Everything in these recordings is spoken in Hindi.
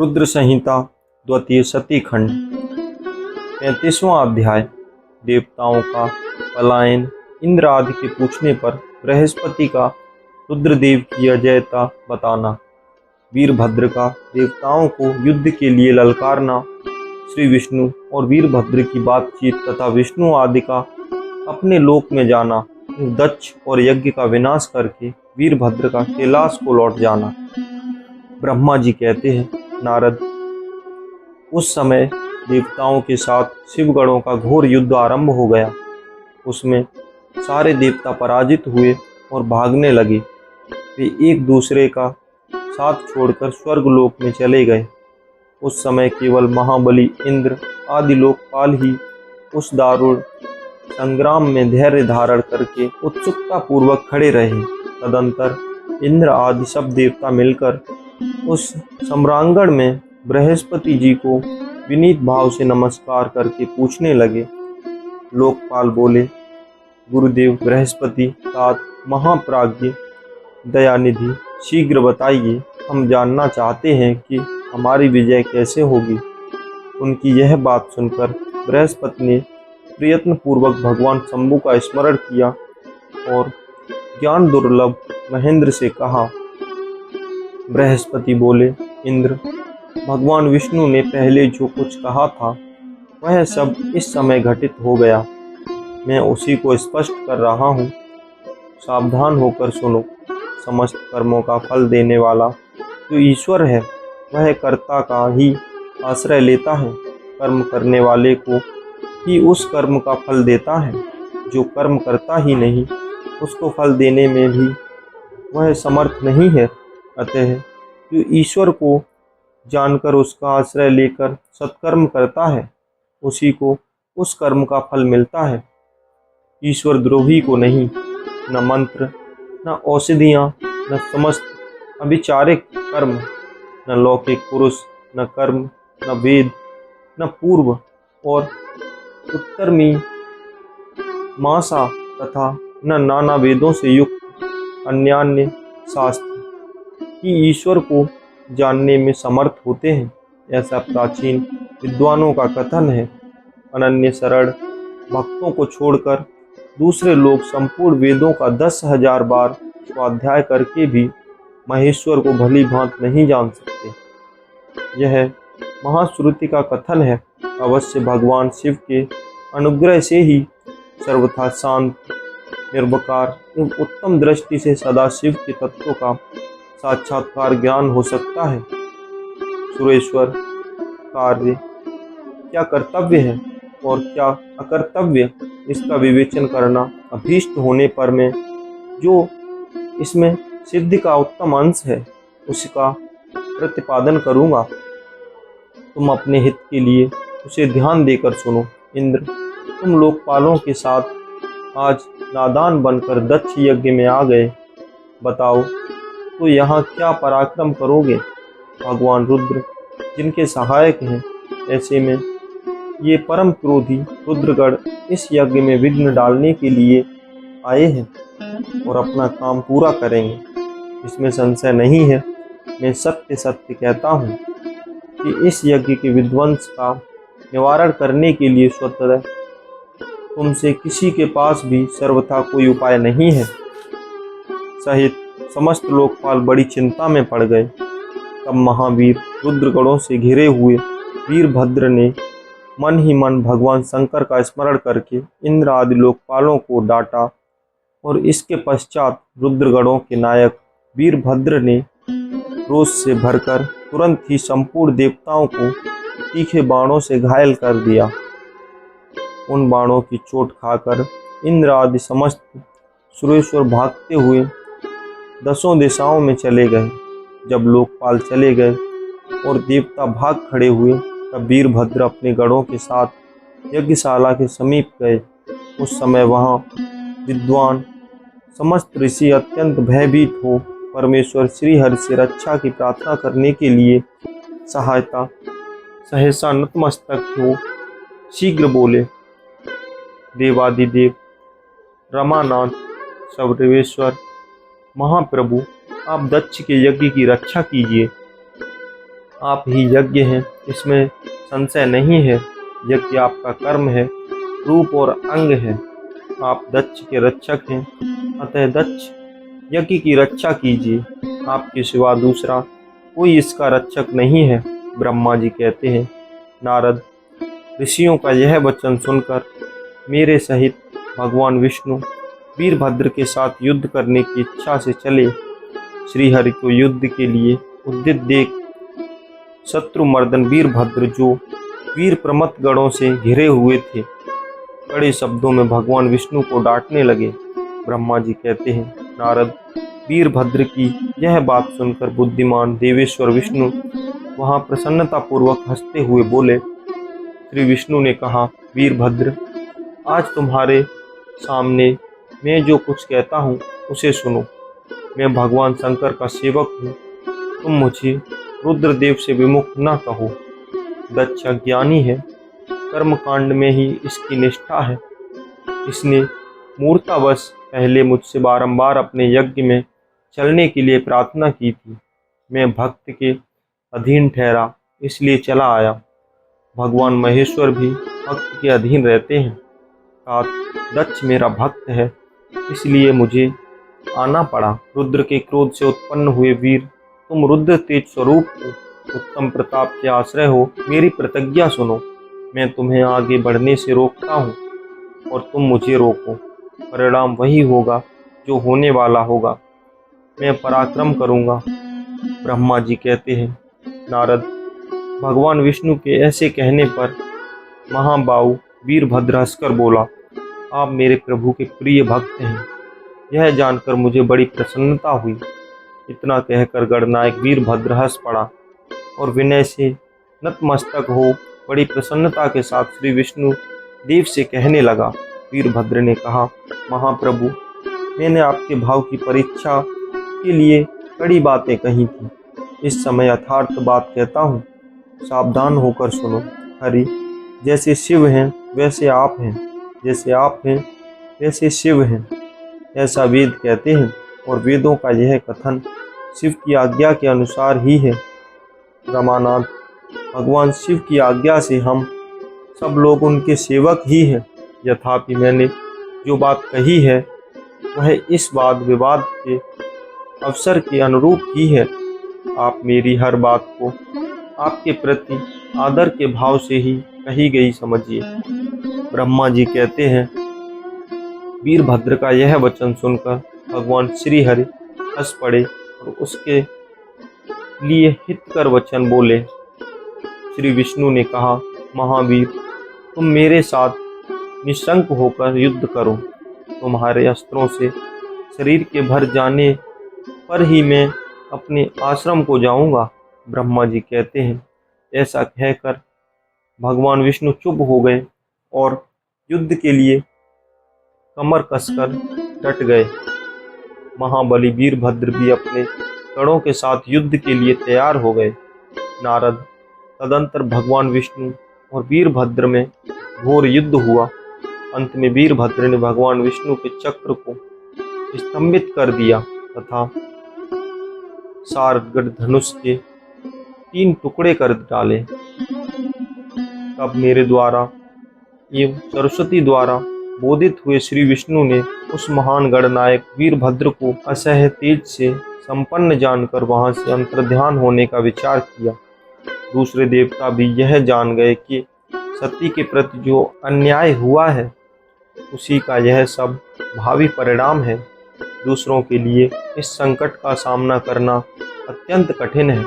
रुद्र संहिता द्वितीय सती खंड 35वां अध्याय। देवताओं का पलायन। इंद्र आदि के पूछने पर बृहस्पति का रुद्रदेव की अजयता बताना। वीरभद्र का देवताओं को युद्ध के लिए ललकारना। श्री विष्णु और वीरभद्र की बातचीत तथा विष्णु आदि का अपने लोक में जाना। दक्ष और यज्ञ का विनाश करके वीरभद्र का कैलाश को लौट जाना। ब्रह्मा जी कहते हैं, नारद, उस समय देवताओं के साथ शिवगणों का घोर युद्ध आरंभ हो गया। उसमें सारे देवता पराजित हुए और भागने लगे। वे एक दूसरे का साथ छोड़कर स्वर्गलोक में चले गए। उस समय केवल महाबली इंद्र आदि लोकपाल ही उस दारुण संग्राम में धैर्य धारण करके उत्सुकता पूर्वक खड़े रहे। तदंतर इंद्र आदि सब देवता मिलकर उस सम्रांगण में बृहस्पति जी को विनीत भाव से नमस्कार करके पूछने लगे। लोकपाल बोले, गुरुदेव बृहस्पति तात महाप्राज्ञ दयानिधि, शीघ्र बताइए, हम जानना चाहते हैं कि हमारी विजय कैसे होगी। उनकी यह बात सुनकर बृहस्पति ने प्रयत्न पूर्वक भगवान शंभु का स्मरण किया और ज्ञान दुर्लभ महेंद्र से कहा। बृहस्पति बोले, इंद्र, भगवान विष्णु ने पहले जो कुछ कहा था वह सब इस समय घटित हो गया। मैं उसी को स्पष्ट कर रहा हूँ। सावधान होकर सुनो। समस्त कर्मों का फल देने वाला जो ईश्वर है वह कर्ता का ही आश्रय लेता है। कर्म करने वाले को ही उस कर्म का फल देता है। जो कर्म करता ही नहीं उसको फल देने में भी वह समर्थ नहीं है। अतः जो ईश्वर को जानकर उसका आश्रय लेकर सत्कर्म करता है उसी को उस कर्म का फल मिलता है। ईश्वर द्रोही को नहीं। न मंत्र, न औषधियाँ, न समस्त अविचारिक कर्म, न लौकिक पुरुष, न कर्म, न वेद, न पूर्व और उत्तरमी मासा तथा न नाना वेदों से युक्त अन्यान्य शास्त्र ही ईश्वर को जानने में समर्थ होते हैं। ऐसा प्राचीन विद्वानों का कथन है। अनन्य शरण भक्तों को छोड़कर दूसरे लोग संपूर्ण वेदों का 10,000 बार स्वाध्याय करके भी महेश्वर को भली भांत नहीं जान सकते। यह महाश्रुति का कथन है। अवश्य भगवान शिव के अनुग्रह से ही सर्वथा शांत, निर्विकार एवं उत्तम दृष्टि से सदा शिव के तत्वों का साक्षात्कार ज्ञान हो सकता है। सुरेश्वर, कार्य क्या कर्तव्य है और क्या अकर्तव्य, इसका विवेचन करना अभीष्ट होने पर मैं जो इसमें सिद्धि का उत्तम अंश है उसका प्रतिपादन करूँगा। तुम अपने हित के लिए उसे ध्यान देकर सुनो। इंद्र, तुम लोकपालों के साथ आज नादान बनकर दक्ष यज्ञ में आ गए। बताओ तो यहाँ क्या पराक्रम करोगे। भगवान रुद्र जिनके सहायक हैं, ऐसे में ये परम क्रोधी रुद्रगण इस यज्ञ में विघ्न डालने के लिए आए हैं और अपना काम पूरा करेंगे, इसमें संशय नहीं है। मैं सत्य सत्य कहता हूँ कि इस यज्ञ के विध्वंस का निवारण करने के लिए स्वतः तुमसे किसी के पास भी सर्वथा कोई उपाय नहीं है। सहित समस्त लोकपाल बड़ी चिंता में पड़ गए। तब महावीर रुद्रगणों से घिरे हुए वीरभद्र ने मन ही मन भगवान शंकर का स्मरण करके इंद्र आदि लोकपालों को डांटा और इसके पश्चात रुद्रगणों के नायक वीरभद्र ने रोष से भरकर तुरंत ही संपूर्ण देवताओं को तीखे बाणों से घायल कर दिया। उन बाणों की चोट खाकर इंद्र आदि समस्त सुरेश्वर भागते हुए 10 दिशाओं में चले गए। जब लोकपाल चले गए और देवता भाग खड़े हुए तब वीरभद्र अपने गणों के साथ यज्ञशाला के समीप गए। उस समय वहाँ विद्वान समस्त ऋषि अत्यंत भयभीत हो परमेश्वर श्री हरि से रक्षा की प्रार्थना करने के लिए सहायता सहसा नतमस्तक हो शीघ्र बोले, देवादिदेव रमानाथ सर्वेश्वर महाप्रभु, आप दक्ष के यज्ञ की रक्षा कीजिए। आप ही यज्ञ हैं, इसमें संशय नहीं है। यज्ञ आपका कर्म है, रूप और अंग है। आप दक्ष के रक्षक हैं, अतः दक्ष यज्ञ की रक्षा कीजिए। आपके सिवा दूसरा कोई इसका रक्षक नहीं है। ब्रह्मा जी कहते हैं, नारद, ऋषियों का यह वचन सुनकर मेरे सहित भगवान विष्णु वीरभद्र के साथ युद्ध करने की इच्छा से चले। श्रीहरि को युद्ध के लिए उद्यत देख शत्रुमर्दन वीरभद्र, जो वीर प्रमथ गणों से घिरे हुए थे, कड़े शब्दों में भगवान विष्णु को डांटने लगे। ब्रह्मा जी कहते हैं, नारद, वीरभद्र की यह बात सुनकर बुद्धिमान देवेश्वर विष्णु वहां प्रसन्नतापूर्वक हंसते हुए बोले। श्री विष्णु ने कहा, वीरभद्र, आज तुम्हारे सामने मैं जो कुछ कहता हूँ उसे सुनो। मैं भगवान शंकर का सेवक हूँ। तुम मुझे रुद्रदेव से विमुख न कहो। दक्ष ज्ञानी है, कर्मकांड में ही इसकी निष्ठा है। इसने मूर्तावश पहले मुझसे बारंबार अपने यज्ञ में चलने के लिए प्रार्थना की थी। मैं भक्त के अधीन ठहरा, इसलिए चला आया। भगवान महेश्वर भी भक्त के अधीन रहते हैं। दक्ष मेरा भक्त है, इसलिए मुझे आना पड़ा। रुद्र के क्रोध से उत्पन्न हुए वीर, तुम रुद्र तेज स्वरूप हो, उत्तम प्रताप के आश्रय हो। मेरी प्रतिज्ञा सुनो। मैं तुम्हें आगे बढ़ने से रोकता हूँ और तुम मुझे रोको। परिणाम वही होगा जो होने वाला होगा। मैं पराक्रम करूँगा। ब्रह्मा जी कहते हैं, नारद, भगवान विष्णु के ऐसे कहने पर महाबाहु वीरभद्र हंसकर बोला, आप मेरे प्रभु के प्रिय भक्त हैं। यह जानकर मुझे बड़ी प्रसन्नता हुई। इतना कहकर गणनायक वीरभद्र हंस पड़ा और विनय से नतमस्तक हो बड़ी प्रसन्नता के साथ श्री विष्णु देव से कहने लगा। वीरभद्र ने कहा, महाप्रभु, मैंने आपके भाव की परीक्षा के लिए कड़ी बातें कही थी। इस समय यथार्थ बात कहता हूँ, सावधान होकर सुनो। हरि जैसे शिव हैं वैसे आप हैं, जैसे आप हैं वैसे शिव हैं, ऐसा वेद कहते हैं। और वेदों का यह कथन शिव की आज्ञा के अनुसार ही है। रमानाथ, भगवान शिव की आज्ञा से हम सब लोग उनके सेवक ही हैं। यथापि मैंने जो बात कही है वह इस वाद विवाद के अवसर के अनुरूप ही है। आप मेरी हर बात को आपके प्रति आदर के भाव से ही कही गई समझिए। ब्रह्मा जी कहते हैं, वीरभद्र का यह वचन सुनकर भगवान श्री हरि हंस पड़े और उसके लिए हितकर वचन बोले। श्री विष्णु ने कहा, महावीर, तुम मेरे साथ निशंक होकर युद्ध करो। तुम्हारे अस्त्रों से शरीर के भर जाने पर ही मैं अपने आश्रम को जाऊंगा। ब्रह्मा जी कहते हैं, ऐसा कहकर भगवान विष्णु चुप हो गए और युद्ध के लिए कमर कसकर डट गए। महाबली वीरभद्र भी अपने गणों के साथ युद्ध के लिए तैयार हो गए। नारद, तदंतर भगवान विष्णु और वीरभद्र में घोर युद्ध हुआ। अंत में वीरभद्र ने भगवान विष्णु के चक्र को स्तंभित कर दिया तथा सारगढ़ धनुष के 3 टुकड़े कर डाले। तब मेरे द्वारा एवं सरस्वती द्वारा बोधित हुए श्री विष्णु ने उस महान गणनायक वीरभद्र को असह्य तेज से संपन्न जानकर वहां से अंतर्ध्यान होने का विचार किया। दूसरे देवता भी यह जान गए कि सती के प्रति जो अन्याय हुआ है उसी का यह सब भावी परिणाम है। दूसरों के लिए इस संकट का सामना करना अत्यंत कठिन है।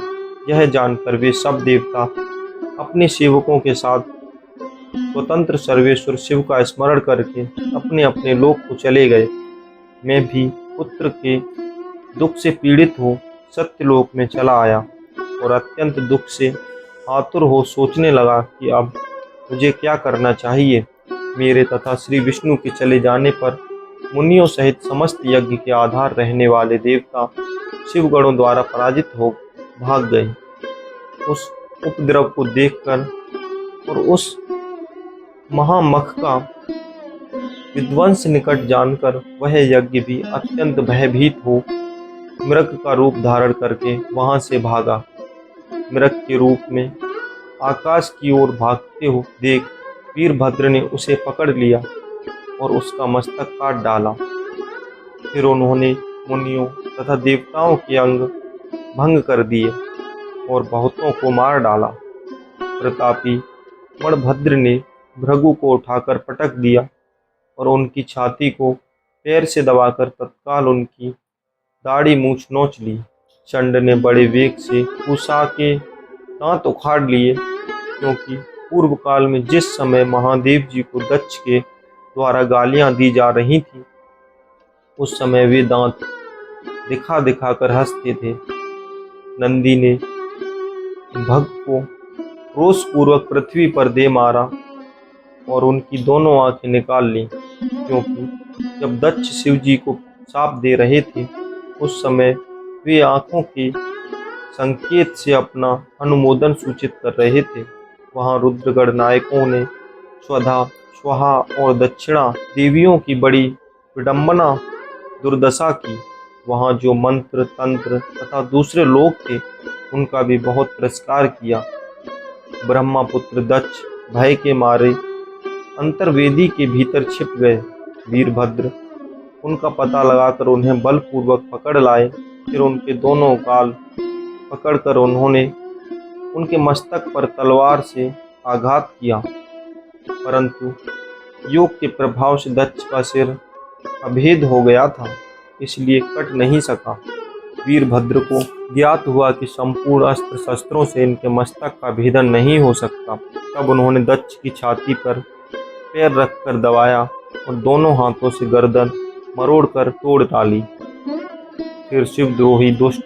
यह जानकर वे सब देवता अपने सेवकों के साथ स्वतंत्र सर्वेश्वर शिव का स्मरण करके अपने अपने लोक को चले गए। मैं भी पुत्र के दुख से पीड़ित हो सत्यलोक में चला आया और अत्यंत दुख से आतुर हो सोचने लगा कि अब मुझे क्या करना चाहिए। मेरे तथा श्री विष्णु के चले जाने पर मुनियों सहित समस्त यज्ञ के आधार रहने वाले देवता शिवगणों द्वारा पराजित हो भाग गए। उस उपद्रव को देखकर और उस महामख का विध्वंस निकट जानकर वह यज्ञ भी अत्यंत भयभीत हो मृग का रूप धारण करके वहां से भागा। मृग के रूप में आकाश की ओर भागते हो देख वीरभद्र ने उसे पकड़ लिया और उसका मस्तक काट डाला। फिर उन्होंने मुनियों तथा देवताओं के अंग भंग कर दिए और बहुतों को मार डाला। प्रतापी मणभद्र ने भृगु को उठाकर पटक दिया और उनकी छाती को पैर से दबाकर तत्काल उनकी दाढ़ी मूछ नोच ली। चंड ने बड़े वेग से उषा के दांत उखाड़ लिए, क्योंकि पूर्व काल में जिस समय महादेव जी को दक्ष के द्वारा गालियां दी जा रही थी, उस समय वे दांत दिखा दिखा कर हंसते थे। नंदी ने भग को रोषपूर्वक पृथ्वी पर दे मारा और उनकी दोनों आंखें निकाल ली, क्योंकि जब दक्ष शिव जी को शाप दे रहे थे उस समय वे आंखों के संकेत से अपना अनुमोदन सूचित कर रहे थे। वहां रुद्रगढ़ नायकों ने स्वधा स्वाहा और दक्षिणा देवियों की बड़ी विडंबना दुर्दशा की। वहां जो मंत्र तंत्र तथा दूसरे लोग थे उनका भी बहुत तिरस्कार किया। ब्रह्मपुत्र दक्ष भय के मारे अंतर्वेदी के भीतर छिप गए। वीरभद्र उनका पता लगाकर उन्हें बलपूर्वक पकड़ लाए। फिर उनके दोनों गाल पकड़कर उन्होंने उनके मस्तक पर तलवार से आघात किया, परंतु योग के प्रभाव से दक्ष का सिर अभेद हो गया था, इसलिए कट नहीं सका। वीरभद्र को ज्ञात हुआ कि संपूर्ण अस्त्र शस्त्रों से इनके मस्तक का भेदन नहीं हो सकता। तब उन्होंने दक्ष की छाती पर पैर रखकर दबाया और दोनों हाथों से गर्दन मरोड़कर तोड़ डाली। फिर शिवद्रोही दुष्ट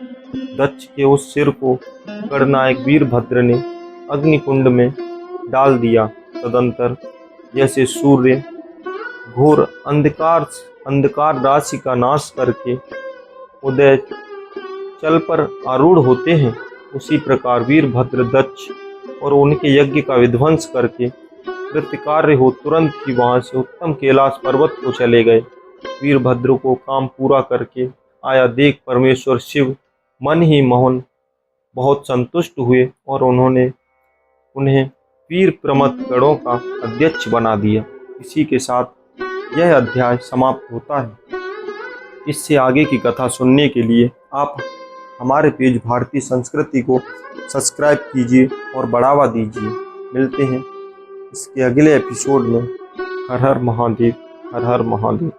दक्ष के उस सिर को गणनायक वीरभद्र ने अग्निकुंड में डाल दिया। तदंतर जैसे सूर्य घोर अंधकार राशि का नाश करके उदय चल पर आरूढ़ होते हैं, उसी प्रकार वीरभद्र दक्ष और उनके यज्ञ का विध्वंस करके कृतकार्य हो तुरंत ही वहां से उत्तम कैलाश पर्वत को चले गए। वीरभद्र को काम पूरा करके आया देख परमेश्वर शिव मन ही मोहन बहुत संतुष्ट हुए और उन्होंने उन्हें वीर प्रमथ गणों का अध्यक्ष बना दिया। इसी के साथ यह अध्याय समाप्त होता है। इससे आगे की कथा सुनने के लिए आप हमारे पेज भारतीय संस्कृति को सब्सक्राइब कीजिए और बढ़ावा दीजिए। मिलते हैं इसके अगले एपिसोड में। हर हर महादेव, हर हर महादेव।